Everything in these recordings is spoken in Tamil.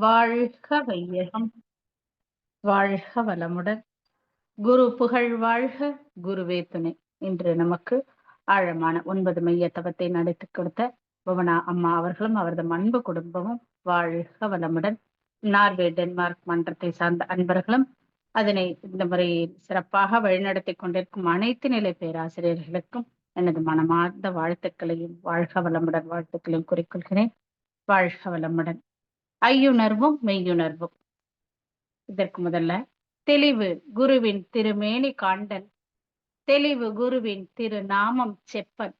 வாழ்க வையகம், வாழ்க வளமுடன். குரு புகழ் வாழ்க, குருவே துணை. இன்று நமக்கு ஆழமான 9 மைய தவத்தை நடத்திக் கொடுத்த புவனா அம்மா அவர்களும் அவரது அன்பு குடும்பமும் வாழ்க வளமுடன். நார்வே டென்மார்க் மன்றத்தை சார்ந்த அன்பர்களும் அதனை இந்த முறையில் சிறப்பாக வழிநடத்தி கொண்டிருக்கும் அனைத்து நிலை பேராசிரியர்களுக்கும் எனது மனமார்ந்த வாழ்த்துக்களையும் வாழ்க வளமுடன் வாழ்த்துக்களையும் குறிக்கொள்கிறேன். வாழ்க வளமுடன். ஐயுணர்வும் மெய்யுணர்வும். இதற்கு முதல்ல தெளிவு குருவின் திருமேனி காண்டன், தெளிவு குருவின் திருநாமம் செப்பன்,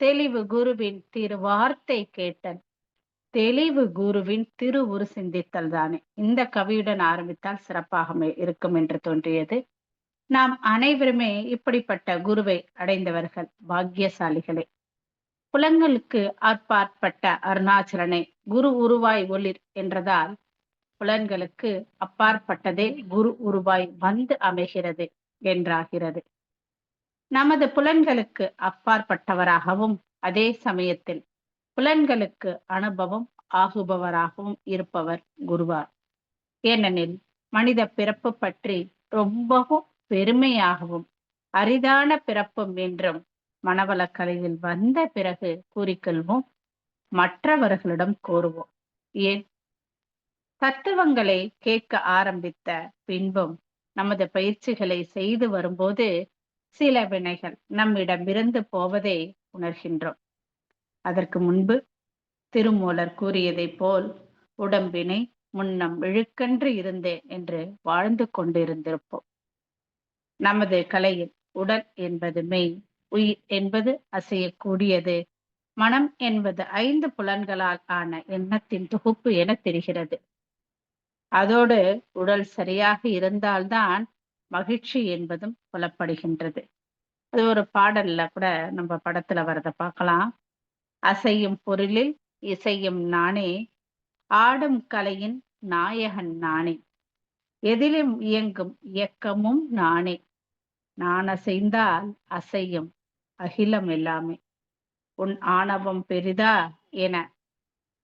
தெளிவு குருவின் திரு வார்த்தை கேட்டன், தெளிவு குருவின் திரு உரு சிந்தித்தல் தானே. இந்த கவியுடன் ஆரம்பித்தால் சிறப்பாக இருக்கும் என்று தோன்றியது. நாம் அனைவருமே இப்படிப்பட்ட குருவை அடைந்தவர்கள், பாக்கியசாலிகளே. புலங்களுக்கு அற்பாற்பட்ட அருணாச்சலனை குரு உருவாய் ஒளிர் என்றதால் புலன்களுக்கு அப்பாற்பட்டதே குரு உருவாய் வந்து அமைகிறது என்றாகிறது. நமது புலன்களுக்கு அப்பாற்பட்டவராகவும் அதே சமயத்தில் புலன்களுக்கு அனுபவம் ஆகுபவராகவும் இருப்பவர் குருவார். ஏனெனில் மனித பிறப்பு பற்றி ரொம்பவும் பெருமையாகவும் அரிதான பிறப்பும் என்றும் மனவளக்கலையில் வந்த பிறகு கூறிக்கொள்வோம், மற்றவர்களிடம் கோருவோம். ஏன்? தத்துவங்களை கேட்க ஆரம்பித்த பின்பும் நமது பயிற்சிகளை செய்து வரும்போது சில வினைகள் நம்மிடமிருந்து போவதை உணர்கின்றோம். அதற்கு முன்பு திருமூலர் கூறியதை போல் உடம்பினை முன்னம் இழுக்கன்று இருந்தேன் என்று வாழ்ந்து கொண்டிருந்திருப்போம். நமது கலையில் உடல் என்பது மெய், உயிர் என்பது அசையக்கூடியது, மனம் என்பது 5 புலன்களால் ஆன எண்ணத்தின் தொகுப்பு என தெரிகிறது. அதோடு உடல் சரியாக இருந்தால்தான் மகிழ்ச்சி என்பதும் புலப்படுகின்றது. அது ஒரு பாடல்ல கூட நம்ம படத்துல வரத பார்க்கலாம். அசையும் பொருளில் இசையும் நானே, ஆடும் கலையின் நாயகன் நானே, எதிலும் இயங்கும் இயக்கமும் நானே, நான் அசைந்தால் அசையும் அகிலம் எல்லாமே, உன் ஆணவம் பெரிதா என.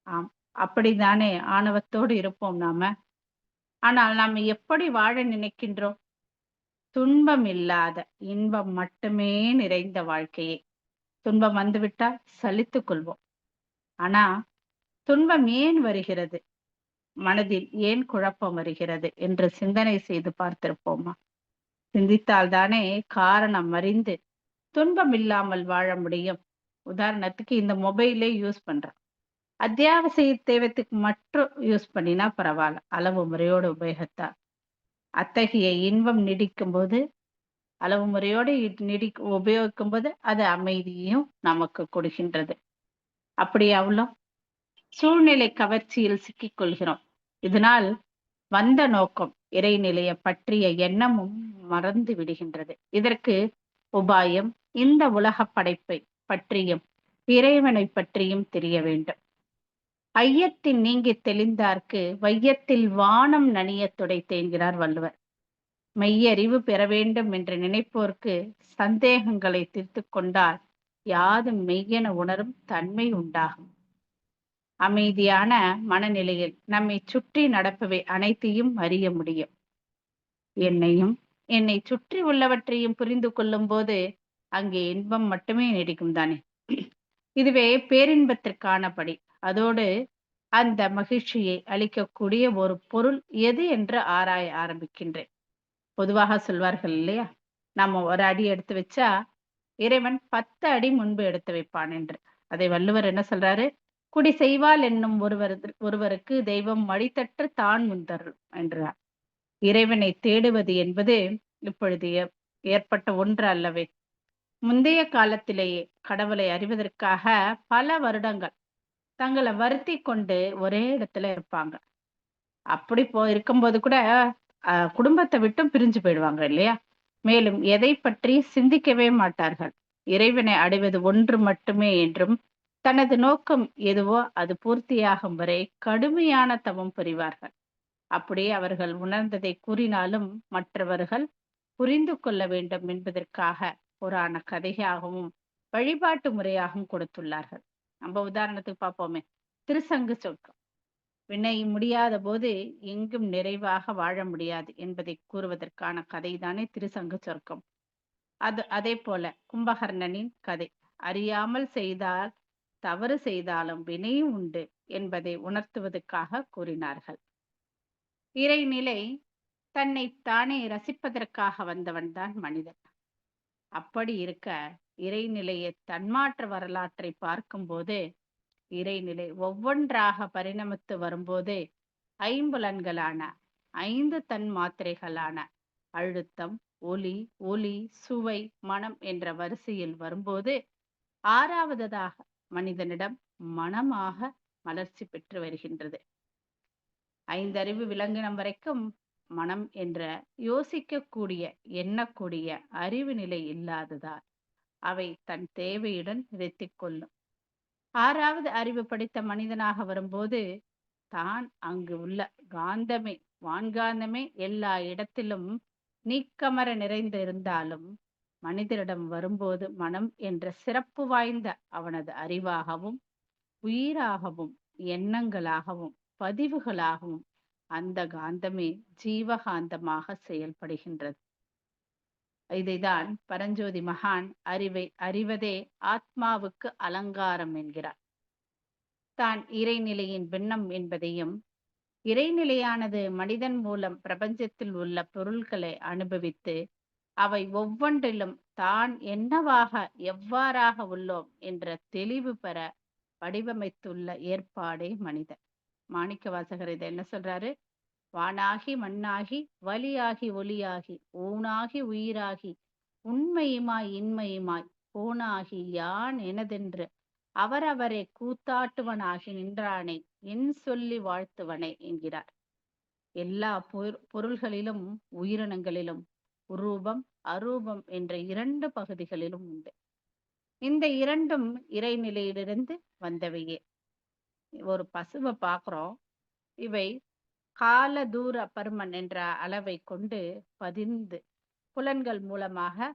ஆம், அப்படித்தானே ஆணவத்தோடு இருப்போம் நாம. ஆனால் நாம் எப்படி வாழ நினைக்கின்றோம்? துன்பம் இல்லாத இன்பம் மட்டுமே நிறைந்த வாழ்க்கையே. துன்பம் வந்துவிட்டால் சலித்துக் கொள்வோம். ஆனா துன்பம் ஏன் வருகிறது, மனதில் ஏன் குழப்பம் வருகிறது என்று சிந்தனை செய்து பார்த்திருப்போமா? சிந்தித்தால்தானே காரணம் அறிந்து துன்பம் இல்லாமல் வாழ முடியும். உதாரணத்துக்கு இந்த மொபைலே யூஸ் பண்றோம். அத்தியாவசிய தேவைக்கு மட்டும் யூஸ் பண்ணினா பரவாயில்ல, அளவு முறையோடு உபயோகத்தால். அத்தகைய இன்பம் நீடிக்கும் போது, அளவு முறையோடு உபயோகிக்கும் போது அது அமைதியும் நமக்கு கொடுக்கின்றது. அப்படி அவ்வளோ சூழ்நிலை கவர்ச்சியில் சிக்கிக் கொள்கிறோம். இதனால் வந்த நோக்கம் இறைநிலைய பற்றிய எண்ணமும் மறந்து விடுகின்றது. இதற்கு உபாயம் இந்த உலக படைப்பை பற்றியும் இறைவனை பற்றியும் தெரிய வேண்டும். ஐயத்தின் நீங்கி தெளிந்தார்க்கு வையத்தில் வானம் நனிய துடைத்தேன்கிறார் வள்ளுவர். மெய்யறிவு பெற வேண்டும் என்று நினைப்போருக்கு சந்தேகங்களை தீர்த்து கொண்டால் யாதும் மெய்யென உணரும் தன்மை உண்டாகும். அமைதியான மனநிலையில் நம்மை சுற்றி நடப்பவை அனைத்தையும் அறிய முடியும். என்னையும் என்னை சுற்றி உள்ளவற்றையும் புரிந்து கொள்ளும் போது அங்கே இன்பம் மட்டுமே நீடிக்கும் தானே. இதுவே பேரின்பத்திற்கான படி. அதோடு அந்த மகிழ்ச்சியை அளிக்கக்கூடிய ஒரு பொருள் எது என்று ஆராய ஆரம்பிக்கின்றேன். பொதுவாக சொல்வார்கள் இல்லையா, நம்ம ஒரு அடி எடுத்து வச்சா இறைவன் 10 அடி முன்பு எடுத்து வைப்பான் என்று. அதை வள்ளுவர் என்ன சொல்றாரு? குடி செய்வால் என்னும் ஒருவருக்கு தெய்வம் மடித்தற்று தான் முன்தரும் என்றார். இறைவனை தேடுவது என்பது இப்பொழுது ஏற்பட்ட ஒன்று அல்லவே. முந்தைய காலத்திலேயே கடவுளை அறிவதற்காக பல வருடங்கள் தங்களை வருத்தி கொண்டு ஒரே இடத்துல இருப்பாங்க. அப்படி இருக்கும்போது கூட குடும்பத்தை விட்டும் பிரிஞ்சு போயிடுவாங்க இல்லையா. மேலும் எதை பற்றி சிந்திக்கவே மாட்டார்கள். இறைவனை அடைவது ஒன்று மட்டுமே என்றும், தனது நோக்கம் எதுவோ அது பூர்த்தியாகும் வரை கடுமையான தவம் புரிவார்கள். அப்படியே அவர்கள் உணர்ந்ததை கூறினாலும் மற்றவர்கள் புரிந்து கொள்ள வேண்டும் என்பதற்காக புராண கதையாகவும் வழிபாட்டு முறையாகவும் கொடுத்துள்ளார்கள். நம்ம உதாரணத்துக்கு பார்ப்போமே, திருசங்கு சொர்க்கம். வினை முடியாத போது எங்கும் நிறைவாக வாழ முடியாது என்பதை கூறுவதற்கான கதைதானே திருசங்கு சொர்க்கம். அதே போல கும்பகர்ணனின் கதை. அறியாமல் செய்தால் தவறு செய்தாலும் வினையும் உண்டு என்பதை உணர்த்துவதற்காக கூறினார்கள். இறைநிலை தன்னை தானே ரசிப்பதற்காக வந்தவன்தான் மனிதன். அப்படி இருக்க இறைநிலையை தன்மாற்ற வரலாற்றை பார்க்கும்போது இறைநிலை ஒவ்வொன்றாக பரிணமித்து வரும்போது ஐம்புலன்களான 5 தன் மாத்திரைகளான அழுத்தம், ஒலி, ஒளி, சுவை, மனம் என்ற வரிசையில் வரும்போது 6வதாக மனிதனிடம் மனமாக மலர்ச்சி பெற்று வருகின்றது. 5 அறிவு விலங்கினம் வரைக்கும் மனம் என்ற யோசிக்கக்கூடிய, எண்ணக்கூடிய அறிவு நிலை இல்லாததால் அவை தன் தேவையுடன் நிறுத்திக் கொள்ளும். 6வது அறிவு படைத்த மனிதனாக வரும்போது தான் அங்கு உள்ள காந்தமே, வான்காந்தமே எல்லா இடத்திலும் நீக்கமற நிறைந்து இருந்தாலும் மனிதரிடம் வரும்போது மனம் என்ற சிறப்பு வாய்ந்த அவனது அறிவாகவும் உயிராகவும் எண்ணங்களாகவும் பதிவுகளாகவும் அந்த காந்தமே ஜீவகாந்தமாக செயல்படுகின்றது. இதைதான் பரஞ்சோதி மகான் அறிவதே ஆத்மாவுக்கு அலங்காரம் என்கிறார். தான் இறைநிலையின் பின்னம் என்பதையும் இறைநிலையானது மனிதன் மூலம் பிரபஞ்சத்தில் உள்ள பொருள்களை அனுபவித்து அவை ஒவ்வொன்றிலும் தான் என்னவாக எவ்வாறாக உள்ளோம் என்ற தெளிவு பெற வடிவமைத்துள்ள ஏற்பாடே மனிதன். மாணிக்க வாசகர் இதை என்ன சொல்றாரு? வானாகி மண்ணாகி வலியாகி ஒளியாகி ஊனாகி உயிராகி உண்மையுமாய் இன்மையுமாய் போனாகி யான் எனதென்று அவரவரை கூத்தாட்டுவனாகி நின்றானே என் சொல்லி வாழ்த்துவனே என்கிறார். எல்லா பொருள்களிலும் உயிரினங்களிலும் உரூபம் அரூபம் என்ற 2 பகுதிகளிலும் உண்டு. இந்த 2ம் இறைநிலையிலிருந்து வந்தவையே. ஒரு பசுவை பார்க்கிறோம். இவை கால தூர பருமன் என்ற அளவை கொண்டு பதிந்து புலன்கள் மூலமாக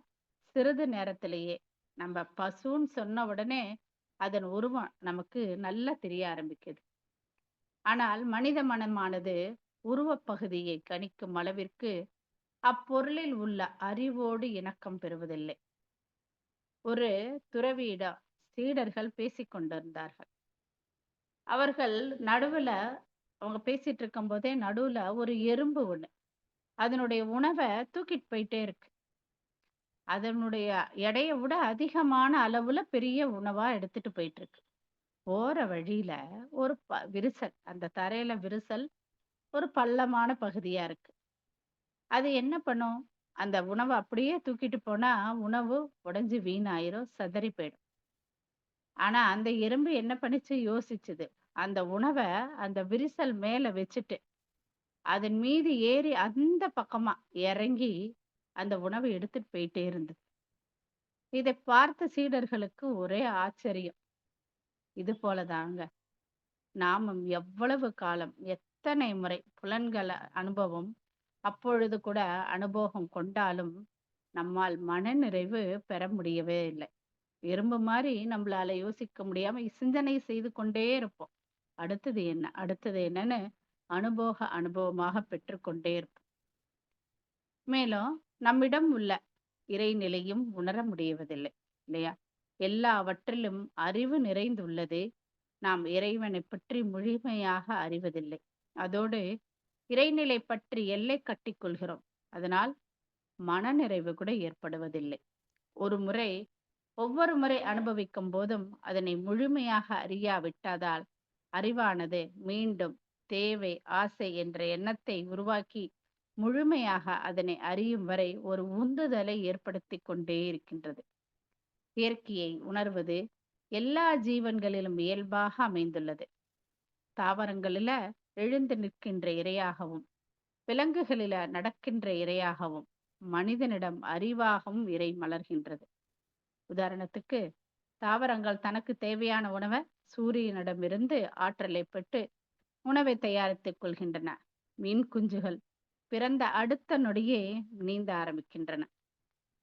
சிறிது நேரத்திலேயே நம்ம பசுன்னு சொன்ன உடனே அதன் உருவம் நமக்கு நல்லா தெரிய ஆரம்பிக்குது. ஆனால் மனித மனமானது உருவப் பகுதியை கணிக்கும் அளவிற்கு அப்பொருளில் உள்ள அறிவோடு இணக்கம் பெறுவதில்லை. ஒரு துறவியிடம் சீடர்கள் பேசிக் கொண்டிருந்தார்கள். அவர்கள் நடுவுல அவங்க பேசிட்டு இருக்கும் போதே நடுவுல ஒரு எறும்பு ஒண்ணு அதனுடைய உணவை தூக்கிட்டு போயிட்டே இருக்கு. அதனுடைய எடையை விட அதிகமான அளவுல பெரிய உணவா எடுத்துட்டு போயிட்டு இருக்கு. போற வழியில ஒரு விரிசல், அந்த தரையில விரிசல், ஒரு பள்ளமான பகுதியா இருக்கு. அது என்ன பண்ணும்? அந்த உணவை அப்படியே தூக்கிட்டு போனா உணவு உடைஞ்சு வீணாயிரும், சிதறி போயிடும். ஆனா அந்த எறும்பு என்ன பண்ணுச்சு? யோசிச்சுது. அந்த உணவை அந்த விரிசல் மேல வச்சுட்டு அதன் மீது ஏறி அந்த பக்கமா இறங்கி அந்த உணவை எடுத்துட்டு போயிட்டே இருந்தது. இதை பார்த்த சீடர்களுக்கு ஒரே ஆச்சரியம். இது போலதாங்க நாமும் எவ்வளவு காலம் எத்தனை முறை புலன்கள அனுபவம் அப்பொழுது கூட அனுபவம் கொண்டாலும் நம்மால் மனநிறைவு பெற முடியவே இல்லை. எறும்பு மாதிரி நம்மளால யோசிக்க முடியாம சிந்தனை செய்து கொண்டே இருப்போம். அடுத்தது என்ன, அடுத்தது என்னன்னு அனுபவமாக பெற்றுக்கொண்டே இருப்போம். மேலும் நம்மிடம் உள்ள இறைநிலையும் உணர முடியவதில்லை இல்லையா? எல்லாவற்றிலும் அறிவு நிறைந்துள்ளது. நாம் இறைவனை பற்றி முழுமையாக அறிவதில்லை. அதோடு இறைநிலை பற்றி எல்லை கட்டிக் கொள்கிறோம். அதனால் மனநிறைவு கூட ஏற்படுவதில்லை. ஒவ்வொரு முறை அனுபவிக்கும் போதும் அதனை முழுமையாக அறியாவிட்டதால் அறிவானது மீண்டும் தேவை, ஆசை என்ற எண்ணத்தை உருவாக்கி முழுமையாக அதனை அறியும் வரை ஒரு உந்துதலை ஏற்படுத்தி கொண்டே இருக்கின்றது. இயற்கையை உணர்வது எல்லா ஜீவன்களிலும் இயல்பாக அமைந்துள்ளது. தாவரங்களில எழுந்து நிற்கின்ற இரையாகவும் விலங்குகளில நடக்கின்ற இரையாகவும் மனிதனிடம் அறிவாகவும் இறை மலர்கின்றது. உதாரணத்துக்கு தாவரங்கள் தனக்கு தேவையான உணவை சூரியனிடமிருந்து ஆற்றலை பெற்று உணவை தயாரித்துக் கொள்கின்றன. மீன் குஞ்சுகள் பிறந்த அடுத்த நொடியே நீந்த ஆரம்பிக்கின்றன.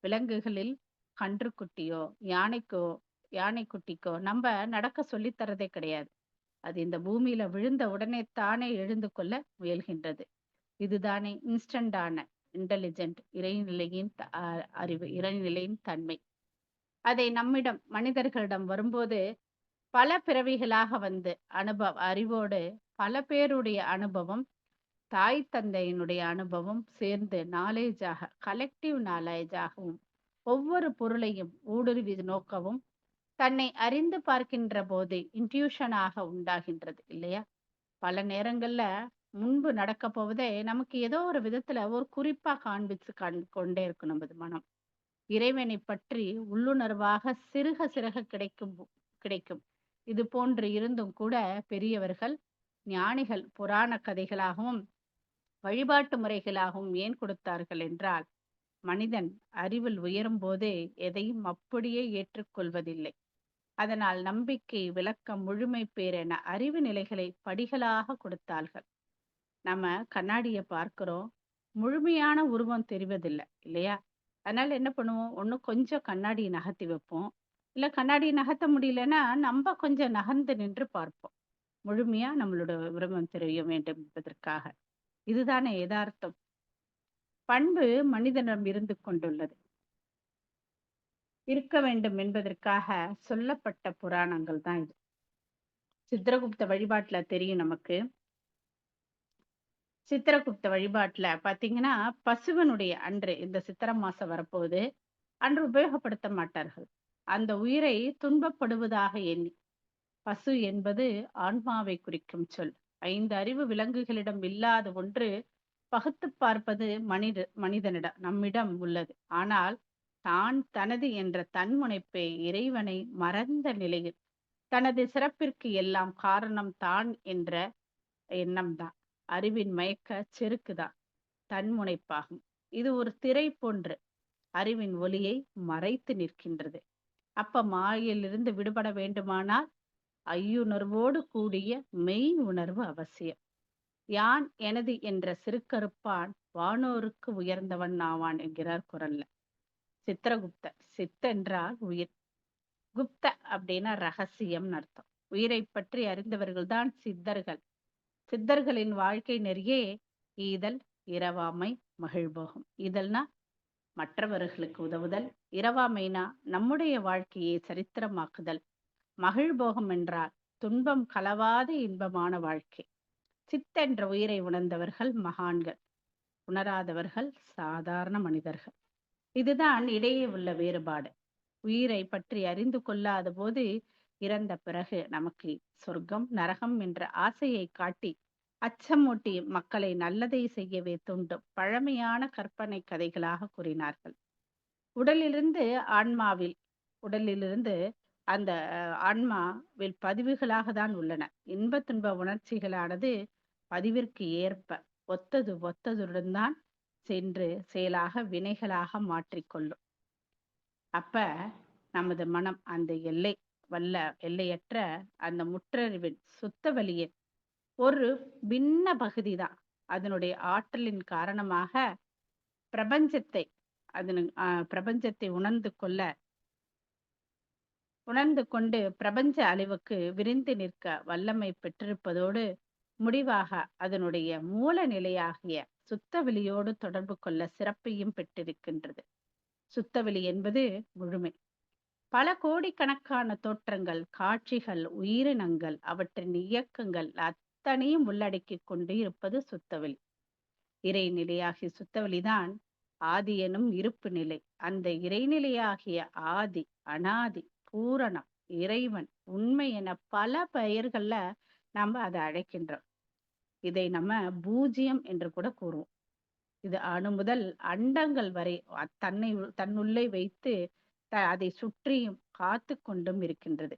விலங்குகளில் கன்றுக்குட்டியோ யானைக்குட்டிக்கோ நம்ம நடக்க சொல்லித் தரதே கிடையாது. அது இந்த பூமியில விழுந்த உடனே தானே எழுந்து கொள்ள முயல்கின்றது. இதுதானே இன்ஸ்டன்டான இன்டெலிஜென்ட் இறைநிலையின் அறிவு, இறைநிலையின் தன்மை. அதை நம்மிடம் மனிதர்களிடம் வரும்போது பல பிறவிகளாக வந்து அறிவோடு பல பேருடைய அனுபவம், தாய் தந்தையினுடைய அனுபவம் சேர்ந்து நாலேஜாக கலெக்டிவ் நாலேஜாகவும் ஒவ்வொரு பொருளையும் ஊடுருவி நோக்கவும் தன்னை அறிந்து பார்க்கின்ற போது இன்ட்யூஷனாக உண்டாகின்றது இல்லையா? பல நேரங்கள்ல முன்பு நடக்க போவதே நமக்கு ஏதோ ஒரு விதத்துல ஒரு குறிப்பா காண்பிச்சு கொண்டே இருக்கும் நமது மனம். இறைவனை பற்றி உள்ளுணர்வாக சிறுக சிறுக கிடைக்கும். இது போன்று இருந்தும் கூட பெரியவர்கள், ஞானிகள் புராண கதைகளாகவும், வழிபாட்டு முறைகளாகவும் ஏன் கொடுத்தார்கள் என்றால், மனிதன் அறிவில் உயரும்போதே எதையும் அப்படியே ஏற்றுக்கொள்வதில்லை. அதனால் நம்பிக்கை, விளக்கம், முழுமை பேர் என அறிவு நிலைகளை படிகளாக கொடுத்தார்கள். நம்ம கண்ணாடிய பார்க்கிறோம். முழுமையான உருவம் தெரிவதில்ல இல்லையா? அதனால என்ன பண்ணுவோம்? ஒண்ணு கொஞ்சம் கண்ணாடிய நகர்த்தி வைப்போம். இல்ல கண்ணாடிய நகர்த்த முடியலன்னா, நம்ப கொஞ்சம் நகர்ந்து நின்று பார்ப்போம். முழுமையா நம்மளோட உருவம் தெரிய வேண்டும் என்பதற்காக. இதுதானே எதார்த்தம். பண்பு மனிதனிடம் இருந்து கொண்டுள்ளது. இருக்க வேண்டும் என்பதற்காக சொல்லப்பட்ட புராணங்கள் தான் இது. சித்திரகுப்த வழிபாட்டுல தெரியும் நமக்கு. சித்திரகுப்த வழிபாட்டுல பாத்தீங்கன்னா, பசுவனுடைய அன்று இந்த சித்திரை மாசம் வரப்போகுது. அன்று உபயோகப்படுத்த மாட்டார்கள். அந்த உயிரை துன்பப்படுவதாக எண்ணி. பசு என்பது ஆன்மாவை குறிக்கும் சொல். 5 அறிவு விலங்குகளிடம் இல்லாத ஒன்று பகுத்துப் பார்ப்பது மனிதனிடம் நம்மிடம் உள்ளது. ஆனால் தான் தனது என்ற தன்முனைப்பை இறைவனை மறந்த நிலையில் தனது சிறப்பிற்கு எல்லாம் காரணம் தான் என்ற எண்ணம்தான். அறிவின் மயக்க செருக்குதான் தன்முனைப்பாகும். இது ஒரு திரை போன்று அறிவின் ஒளியை மறைத்து நிற்கின்றது. அப்ப மாயையிலிருந்து விடுபட வேண்டுமானால் ஐயுணர்வோடு கூடிய மெய் உணர்வு அவசியம். யான் எனது என்ற சிறுகருப்பான் வானோருக்கு உயர்ந்தவன் ஆவான் என்கிறார் குறள்ல. சித்திரகுப்தர், சித் என்றால் உயிர், குப்த அப்படின்னா ரகசியம்னு அர்த்தம். உயிரை பற்றி அறிந்தவர்கள் தான் சித்தர்கள். சித்தர்களின் வாழ்க்கை நெறியே ஈதல், இரவாமை, மகிழ்போகம். ஈதல்னா மற்றவர்களுக்கு உதவுதல், இரவாமைனா நம்முடைய வாழ்க்கையை சரித்திரமாக்குதல், மகிழ்போகம் என்றால் துன்பம் கலவாத இன்பமான வாழ்க்கை. சித்தென்ற உயிரை உணர்ந்தவர்கள் மகான்கள், உணராதவர்கள் சாதாரண மனிதர்கள். இதுதான் இடையே உள்ள வேறுபாடு. உயிரை பற்றி அறிந்து கொள்ளாத போது இறந்த பிறகு நமக்கு சொர்க்கம் நரகம் என்ற ஆசையை காட்டி அச்சமூட்டி மக்களை நல்லதை செய்யவே தூண்டும் பழமையான கற்பனை கதைகளாக கூறினார்கள். உடலிலிருந்து ஆன்மாவில் உடலிலிருந்து அந்த ஆன்மாவில் பதிவுகளாக தான் உள்ளன. இன்ப துன்ப உணர்ச்சிகளானது பதிவிற்கு ஏற்ப ஒத்ததுடன் தான் சென்று செயலாக வினைகளாக மாற்றிக்கொள்ளும். அப்ப நமது மனம் அந்த எல்லையற்ற அந்த முற்றறிவின் சுத்த வழியின் ஒரு பின்ன பகுதி தான். அதனுடைய ஆற்றலின் காரணமாக பிரபஞ்சத்தை பிரபஞ்சத்தை உணர்ந்து கொண்டு பிரபஞ்ச அழிவுக்கு விரிந்து நிற்க வல்லமை பெற்றிருப்பதோடு முடிவாக அதனுடைய மூல நிலையாகிய சுத்தவெளியோடு தொடர்பு கொள்ள சிறப்பையும் பெற்றிருக்கின்றது. சுத்தவெளி என்பது முழுமை. பல கோடிக்கணக்கான தோற்றங்கள், காட்சிகள், உயிரினங்கள், அவற்றின் இயக்கங்கள் அத்தனையும் உள்ளடக்கி கொண்டு இருப்பது சுத்தவெளி. இறைநிலையாகிய சுத்தவெளிதான் ஆதி எனும் இருப்பு நிலை. அந்த இறைநிலையாகிய ஆதி, அனாதி, பூரணம், இறைவன், உண்மை என பல பெயர்கள்ல நாம அதை அழைக்கின்றோம். இதை நம்ம பூஜ்யம் என்று கூட கூறுவோம். இது அணு முதல் அண்டங்கள் வரை தன்னுள்ளே வைத்து அதை சுற்றியும் காத்து கொண்டும் இருக்கின்றது.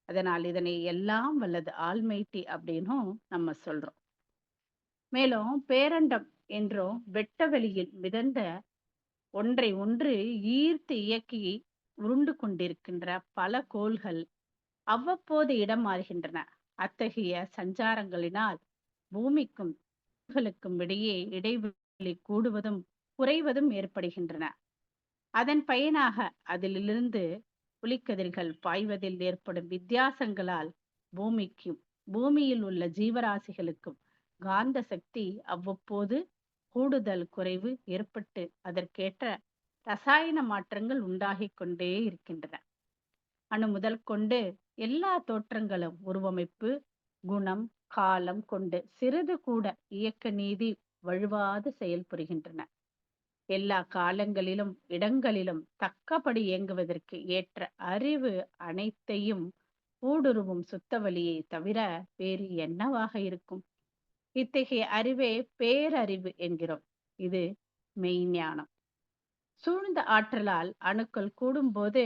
அதனால் இதனை எல்லாம் வல்லது ஆல்மைட்டி அப்படின்னும் நம்ம சொல்றோம். மேலும் பேரண்டம் என்றும் வெட்ட வெளியில் மிதந்த ஒன்றை ஒன்று ஈர்த்து இயக்கி உருண்டு கொண்டிருக்கின்ற பல கோள்கள் அவ்வப்போது இடம் மாறுகின்றன. அத்தகைய சஞ்சாரங்களினால் பூமிக்கும் இடையே இடைவெளி கூடுவதும் குறைவதும் ஏற்படுகின்றன. அதன் பயனாக அதிலிருந்து ஒளிக்கதிர்கள் பாய்வதில் ஏற்படும் வித்தியாசங்களால் பூமிக்கும் பூமியில் உள்ள ஜீவராசிகளுக்கும் காந்த சக்தி அவ்வப்போது கூடுதல் குறைவு ஏற்பட்டு அதற்கேற்ற ரசாயன மாற்றங்கள் உண்டாகிக் கொண்டே இருக்கின்றன. அணு முதல் கொண்டு எல்லா தோற்றங்களும் உருவமைப்பு, குணம், காலம் கொண்டு சிறிது கூட இயக்க நீதி வழுவாது செயல்புரிகின்றன. எல்லா காலங்களிலும் இடங்களிலும் தக்கபடி இயங்குவதற்கு ஏற்ற அறிவு அனைத்தையும் ஊடுருவும் சுத்தவழியை தவிர வேறு என்னவாக இருக்கும்? இத்தகைய அறிவே பேரறிவு என்கிறோம். இது மெய்ஞானம். சூழ்ந்த ஆற்றலால் அணுக்கள் கூடும்போது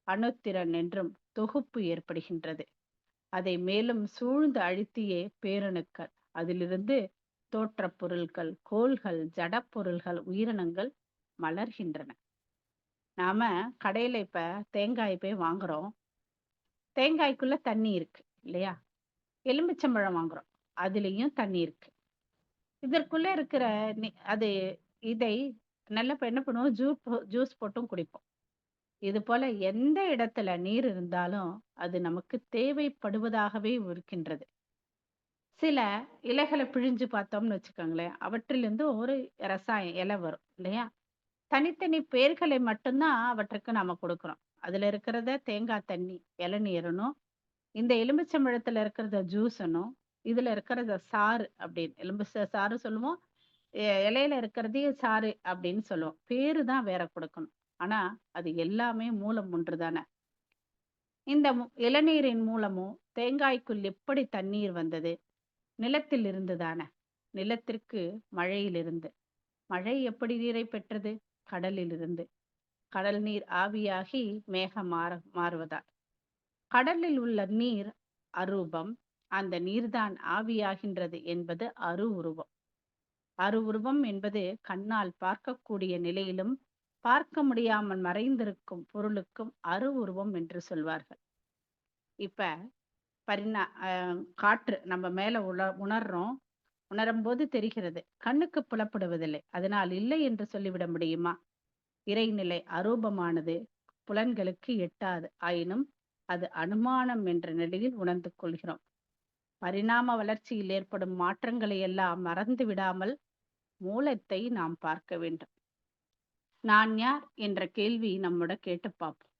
அணுத்திறன் என்றும் தொகுப்பு ஏற்படுகின்றது. அதை மேலும் சூழ்ந்து அழுத்தியே பேரணுக்கள், அதிலிருந்து தோற்றப் பொருள்கள், கோள்கள், ஜடப்பொருள்கள், உயிரினங்கள் மலர்கின்றன. நாம கடையில இப்ப தேங்காய் போய் வாங்குறோம். தேங்காய்க்குள்ள தண்ணி இருக்கு இல்லையா? எலுமிச்சம்பழம் வாங்குறோம். அதுலயும் தண்ணி இருக்கு. இதற்குள்ள இருக்கிற அது இதை நல்லா இப்ப என்ன பண்ணுவோம்? ஜூஸ் போட்டும் குடிப்போம். இது போல எந்த இடத்துல நீர் இருந்தாலும் அது நமக்கு தேவைப்படுவதாகவே இருக்கின்றது. சில இலைகளை பிழிஞ்சு பார்த்தோம்னு வச்சுக்கோங்களேன், அவற்றிலிருந்து ஒரு ரசாயன இலை வரும் இல்லையா? தனித்தனி பெயர்களை மட்டும்தான் அவற்றுக்கு நாம கொடுக்கிறோம். அதுல இருக்கிறத தேங்காய் தண்ணி இளநீரனும், இந்த எலுமிச்சம்பழத்துல இருக்கிறத ஜூஸனும், இதுல இருக்கிறத சாறு அப்படின்னு எலுமிச்சை சாறு சொல்லுவோம். இலையில இருக்கிறதையும் சாறு அப்படின்னு சொல்லுவோம். பேரு தான் வேற கொடுக்கணும். ஆனா அது எல்லாமே மூலம் ஒன்றுதானே. இந்த இளநீரின் மூலமும் தேங்காய்க்குள் எப்படி தண்ணீர் வந்தது? நிலத்தில் இருந்து தானே. நிலத்திற்கு மழையிலிருந்து. மழை எப்படி நீரை பெற்றது? கடலிலிருந்து. கடல் நீர் ஆவியாகி மேகம் மாறுவதால். கடலில் உள்ள நீர் அரூபம். அந்த நீர்தான் ஆவியாகின்றது என்பது அரு உருவம். அரு உருவம் என்பது கண்ணால் பார்க்கக்கூடிய நிலையிலும் பார்க்க முடியாமல் மறைந்திருக்கும் பொருளுக்கும் அரு உருவம் என்று சொல்வார்கள். இப்ப காற்று நம்ம மேல உணர்றோம். உணரும்போது தெரிகிறது. கண்ணுக்கு புலப்படுவதில்லை. அதனால் இல்லை என்று சொல்லிவிட முடியுமா? இறைநிலை அரூபமானது புலன்களுக்கு எட்டாது. ஆயினும் அது அனுமானம் என்ற நிலையில் உணர்ந்து கொள்கிறோம். பரிணாம வளர்ச்சியில் ஏற்படும் மாற்றங்களை எல்லாம் மறந்து விடாமல் மூலத்தை நாம் பார்க்க வேண்டும். நான் யார் என்ற கேள்வி நம்மோட கேட்டு பார்ப்போம்.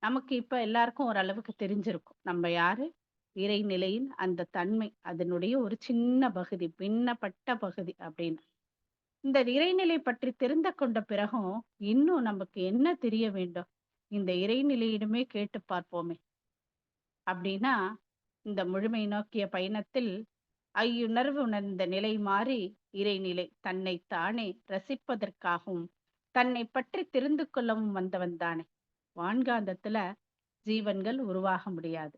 நமக்கு இப்ப எல்லாருக்கும் ஓரளவுக்கு தெரிஞ்சிருக்கும். நம்ம யாரு? இறைநிலையின் அந்த தன்மை, அதனுடைய ஒரு சின்ன பகுதி, பின்னப்பட்ட பகுதி அப்படின்னு. இந்த இறைநிலை பற்றி தெரிந்து கொண்ட பிறகும் இன்னும் நமக்கு என்ன தெரிய வேண்டும்? இந்த இறைநிலையிடமே கேட்டு பார்ப்போமே. அப்படின்னா இந்த முழுமை நோக்கிய பயணத்தில் ஐயுணர்வு உணர்ந்த நிலை மாறி இறைநிலை தன்னை தானே ரசிப்பதற்காகவும் தன்னை பற்றி தெரிந்து கொள்ளவும் வந்தவன் தானே. வான்காந்தத்துல ஜீவன்கள் உருவாக முடியாது.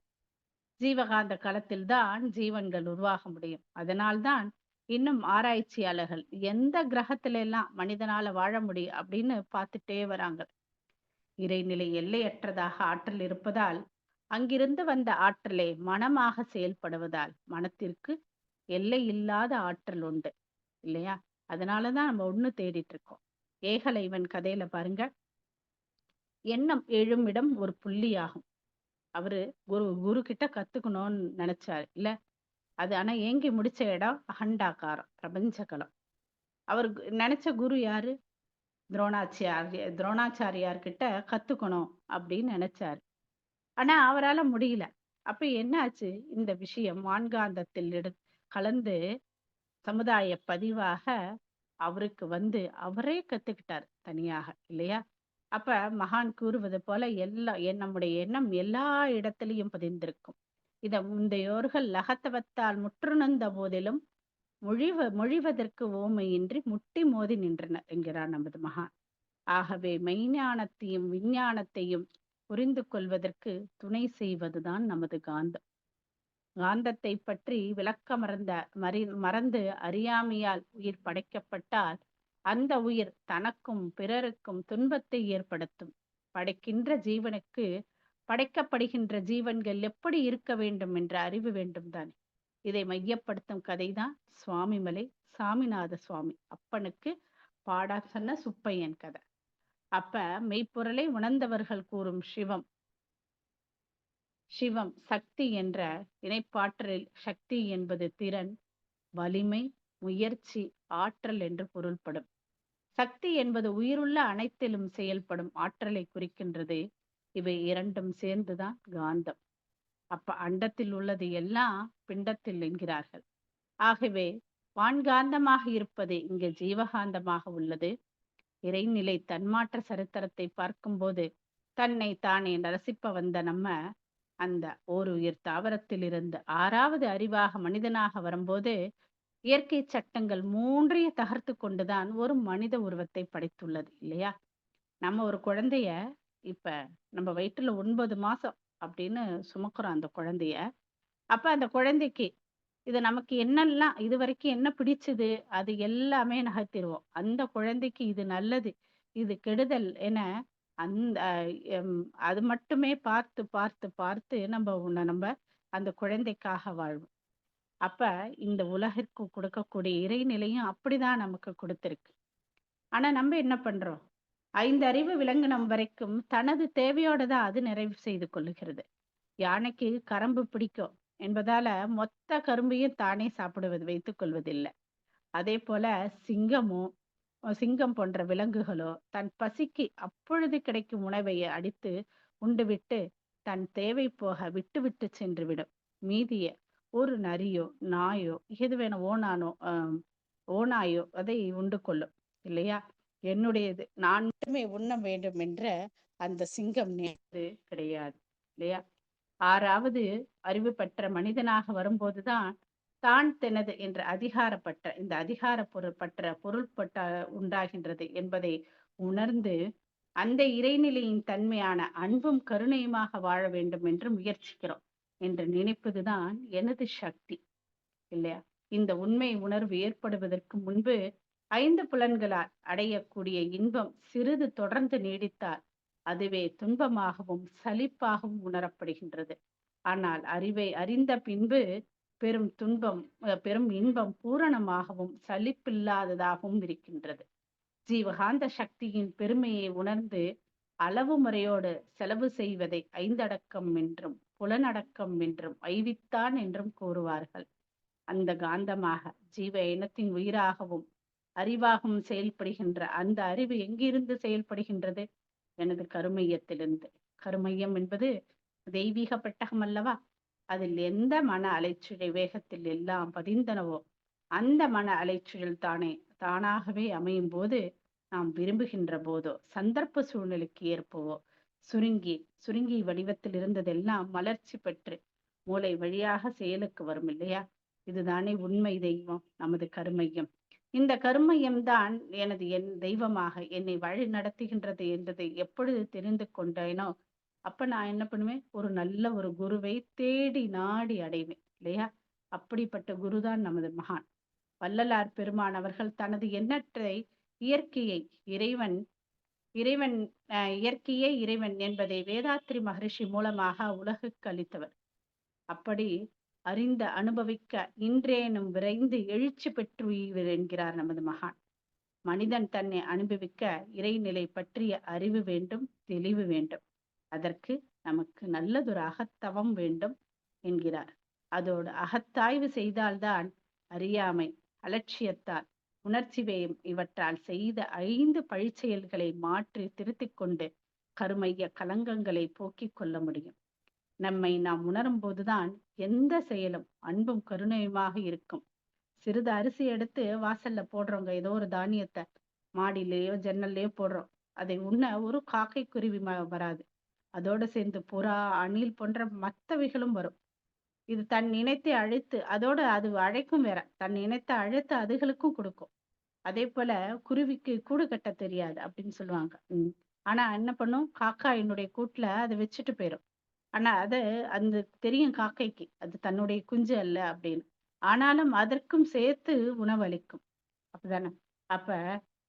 ஜீவகாந்த களத்தில் தான் ஜீவன்கள் உருவாக முடியும். அதனால்தான் இன்னும் ஆராய்ச்சியாளர்கள் எந்த கிரகத்தில எல்லாம் மனிதனால வாழ முடியும் அப்படின்னு பார்த்துட்டே வராங்க. இறைநிலை எல்லையற்றதாக ஆற்றல் இருப்பதால் அங்கிருந்து வந்த ஆற்றலை மனமாக செயல்படுவதால் மனத்திற்கு எல்லை இல்லாத ஆற்றல் உண்டு இல்லையா? அதனாலதான் நம்ம ஒண்ணு தேடிட்டு இருக்கோம். ஏகலைவன் கதையில பாருங்க, எண்ணம் எழும் இடம் ஒரு புள்ளியாகும். அவரு குரு கிட்ட கத்துக்கணும்னு நினைச்சாரு இல்ல. அது ஆனா ஏங்கி முடிச்ச இடம் அகண்டாகாரம், பிரபஞ்சகலம். அவர் நினைச்ச குரு யாரு? துரோணாச்சாரியார் கிட்ட கத்துக்கணும் அப்படின்னு நினைச்சாரு. ஆனா அவரால முடியல. அப்ப என்ன ஆச்சு? இந்த விஷயம் வான்காந்தத்தில் கலந்து சமுதாய பதிவாக அவருக்கு வந்து அவரே கத்துக்கிட்டார் தனியாக இல்லையா? அப்ப மகான் கூறுவது போல நம்முடைய எண்ணம் எல்லா இடத்திலையும் பதிந்திருக்கும். இத முந்தையோர்கள் லகத்தவத்தால் முற்றுணர்ந்த போதிலும் மொழிவதற்கு ஓமையின்றி முட்டி மோதி நின்றனர் என்கிறார் நமது மகான். ஆகவே மெய்ஞானத்தையும் விஞ்ஞானத்தையும் புரிந்து கொள்வதற்கு துணை செய்வதுதான் நமது காந்தம். காந்தத்தை பற்றி விளக்க மறந்து அறியாமையால் உயிர் படைக்கப்பட்டால் அந்த உயிர் தனக்கும் பிறருக்கும் துன்பத்தை ஏற்படுத்தும். படைக்கின்ற ஜீவனுக்கு படைக்கப்படுகின்ற ஜீவன்கள் எப்படி இருக்க வேண்டும் என்ற அறிவு வேண்டும் தானே. இதை மையப்படுத்தும் கதைதான் சுவாமிமலை சாமிநாத சுவாமி அப்பனுக்கு பாடா சொன்ன சுப்பையன் கதை. அப்ப மெய்ப்பொருளை உணர்ந்தவர்கள் கூறும் சிவம் சிவம் சக்தி என்ற இணைப்பாற்றலில் சக்தி என்பது திறன், வலிமை, முயற்சி, ஆற்றல் என்று பொருள்படும். சக்தி என்பது உயிருள்ள அனைத்திலும் செயல்படும் ஆற்றலை குறிக்கின்றது. இவை இரண்டும் சேர்ந்துதான் காந்தம். அப்ப அண்டத்தில் உள்ளது எல்லாம் பிண்டத்தில் என்கிறார்கள். ஆகவே வான்காந்தமாக இருப்பது இங்கு ஜீவகாந்தமாக உள்ளது. இறைநிலை தன்மாற்ற சரித்திரத்தை பார்க்கும்போது தன்னை தானே ரசிப்ப வந்த நம்ம அந்த ஓர் உயிர் தாவரத்தில் இருந்து 6வது அறிவாக மனிதனாக வரும்போது இயற்கை சட்டங்கள் மூன்றையும் தகர்த்து கொண்டுதான் ஒரு மனித உருவத்தை படைத்துள்ளது இல்லையா? நம்ம ஒரு குழந்தைய இப்ப நம்ம வயிற்றுல 9 மாசம் அப்படின்னு சுமக்குறோம் அந்த குழந்தைய. அப்ப அந்த குழந்தைக்கு இது நமக்கு என்னெல்லாம் இதுவரைக்கும் என்ன பிடிச்சது அது எல்லாமே நகர்த்திருவோம். அந்த குழந்தைக்கு இது நல்லது, இது கெடுதல் என அந்த எம் அது மட்டுமே பார்த்து பார்த்து பார்த்து நம்ம அந்த குழந்தைக்காக வாழ்வோம். அப்ப இந்த உலகிற்கு கொடுக்கக்கூடிய இறைநிலையும் அப்படிதான் நமக்கு கொடுத்திருக்கு. ஆனா நம்ம என்ன பண்றோம்? 5 அறிவு விலங்கினம் வரைக்கும் தனது தேவையோட தான் அது நிறைவு செய்து கொள்ளுகிறது. யானைக்கு கரும்பு பிடிக்கும் என்பதால மொத்த கரும்பையும் தானே சாப்பிடுவது வைத்துக் கொள்வதில்லை. அதே போல சிங்கமும் சிங்கம் போன்ற விலங்குகளோ தன் பசிக்கு அப்பொழுது கிடைக்கும் உணவை அடித்து உண்டுவிட்டு தன் தேவை போக விட்டு விட்டு சென்று விடும். மீதிய ஒரு நரியோ நாயோ எது வேணும் ஓநாயோ அதை உண்டு கொள்ளும் இல்லையா? என்னுடையது நான் மட்டுமே உண்ண வேண்டும் என்ற அந்த சிங்கம் நேர்ந்து கிடையாது இல்லையா? 6வது அறிவு பெற்ற மனிதனாக வரும்போதுதான் தான் தனது என்ற அதிகாரப்பட்ட இந்த அதிகார பொருள்பட்ட உண்டாகின்றது என்பதை உணர்ந்து அந்த இறைநிலையின் தன்மையான அன்பும் கருணையுமாக வாழ வேண்டும் என்று முயற்சிக்கிறோம் என்று நினைப்பதுதான் எனது சக்தி இல்லையா? இந்த உண்மை உணர்வு ஏற்படுவதற்கு முன்பு 5 புலன்களால் அடையக்கூடிய இன்பம் சிறிது தொடர்ந்து நீடித்தால் அதுவே துன்பமாகவும் சலிப்பாகவும் உணரப்படுகின்றது. ஆனால் அறிவை அறிந்த பின்பு பெரும் இன்பம் பூரணமாகவும் சலிப்பில்லாததாகவும் இருக்கின்றது. ஜீவகாந்த சக்தியின் பெருமையை உணர்ந்து அளவு முறையோடு செலவு செய்வதை ஐந்தடக்கம் என்றும் புலனடக்கம் என்றும் ஐவித்தான் என்றும் கூறுவார்கள். அந்த காந்தமாக ஜீவ இனத்தின் உயிராகவும் அறிவாகவும் செயல்படுகின்ற அந்த அறிவு எங்கிருந்து செயல்படுகின்றது? எனது கருமையத்திலிருந்து. கருமையம் என்பது தெய்வீக பெட்டகம் அல்லவா? அதில் எந்த மன அலைச்சுழை வேகத்தில் எல்லாம் பதிந்தனவோ அந்த மன அலைச்சுழல் தானாகவே அமையும் போது நாம் விரும்புகின்ற போதோ சந்தர்ப்ப சூழ்நிலைக்கு ஏற்பவோ சுருங்கி சுருங்கி வடிவத்தில் இருந்ததெல்லாம் மலர்ச்சி பெற்று மூளை வழியாக செயலுக்கு வரும் இல்லையா? இதுதானே உண்மை தெய்வம், நமது கருமையம். இந்த கருமையம் தான் என் தெய்வமாக என்னை வழி நடத்துகின்றது என்றதை எப்பொழுது தெரிந்து கொண்டேனோ அப்ப நான் என்ன பண்ணுவேன்? ஒரு நல்ல ஒரு குருவை தேடி நாடி அடைவேன் இல்லையா? அப்படிப்பட்ட குருதான் நமது மகான் வள்ளலார் பெருமான் அவர்கள் தனது எண்ணற்றை இயற்கையை இறைவன் இறைவன் இயற்கையே இறைவன் என்பதை வேதாத்ரி மகரிஷி மூலமாக உலகுக்கு அளித்தவர். அப்படி அறிந்த அனுபவிக்க இன்றேனும் விரைந்து எழுச்சி பெற்றுயிர் என்கிறார் நமது மகான். மனிதன் தன்னை அனுபவிக்க இறைநிலை பற்றிய அறிவு வேண்டும், தெளிவு வேண்டும். அதற்கு நமக்கு நல்லதொரு அகத்தவம் வேண்டும் என்கிறார். அதோடு அகத்தாய்வு செய்தால்தான் அறியாமை, அலட்சியத்தால், உணர்ச்சி வேயம் இவற்றால் செய்த 5 பழிச்செயல்களை மாற்றி திருத்திக் கொண்டு கருமைய கலங்கங்களை போக்கிக் கொள்ள முடியும். நம்மை நாம் உணரும் போதுதான் எந்த செயலும் அன்பும் கருணையுமாக இருக்கும். சிறிது அரிசி எடுத்து வாசல்ல போடுறவங்க ஏதோ ஒரு தானியத்தை மாடியிலேயோ ஜன்னல்லையோ போடுறோம். அதை உண்ண ஒரு காக்கை குருவி வராது. அதோட சேர்ந்து புறா, அணில் போன்ற மத்தவைகளும் வரும். இது தன் இனத்தை அழைத்து அதோட அது அழைக்கும் வேற தன் இனத்தை அழைத்து அதுகளுக்கும் கொடுக்கும். அதே போல குருவிக்கு கூடு கட்ட தெரியாது அப்படின்னு சொல்லுவாங்க. ஆனா என்ன பண்ணும்? காக்கா என்னுடைய கூட்டுல அதை வச்சுட்டு போயிரும். ஆனா அது அந்த தெரியும் காக்கைக்கு அது தன்னுடைய குஞ்சு அல்ல அப்படின்னு. ஆனாலும் அதற்கும் சேர்த்து உணவளிக்கும். அப்படிதானே? அப்ப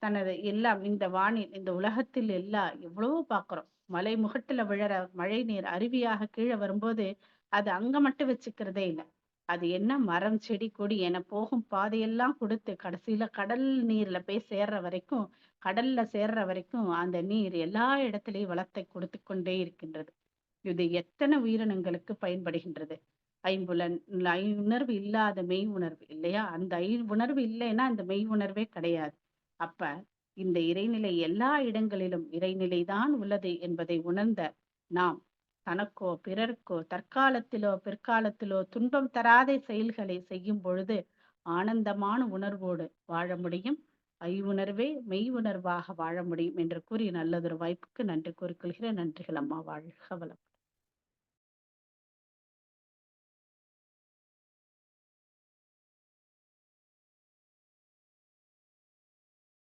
தனது எல்லாம் இந்த வானில் இந்த உலகத்தில் எல்லாம் எவ்வளவோ பார்க்கிறோம். மலை முகட்டுல விழற மழை நீர் அருவியாக கீழே வரும்போது அது அங்க மட்டும் வச்சுக்கிறதே இல்லை. அது என்ன மரம் செடி கொடி என போகும் பாதையெல்லாம் கொடுத்து கடைசியில கடல் நீர்ல போய் கடல்ல சேர்ற வரைக்கும் அந்த நீர் எல்லா இடத்திலையும் வளத்தை கொடுத்து கொண்டே இருக்கின்றது. இது எத்தனை உயிரினங்களுக்கு பயன்படுகின்றது. ஐம்புலன், ஐயுணர்வு இல்லாத மெய் உணர்வு இல்லையா? அந்த உணர்வு இல்லைன்னா அந்த மெய் உணர்வே கிடையாது. அப்ப இந்த இறைநிலை எல்லா இடங்களிலும் இறைநிலைதான் உள்ளது என்பதை உணர்ந்த நாம் தனக்கோ பிறருக்கோ தற்காலத்திலோ பிற்காலத்திலோ துன்பம் தராத செயல்களை செய்யும் பொழுது ஆனந்தமான உணர்வோடு வாழ முடியும். ஐயுணர்வே மெய் உணர்வாக வாழ முடியும் என்று கூறி நல்லதொரு வாய்ப்புக்கு நன்றி கூறிக்கொள்கிறேன். நன்றிகள் அம்மா. வாழ்க வளம்.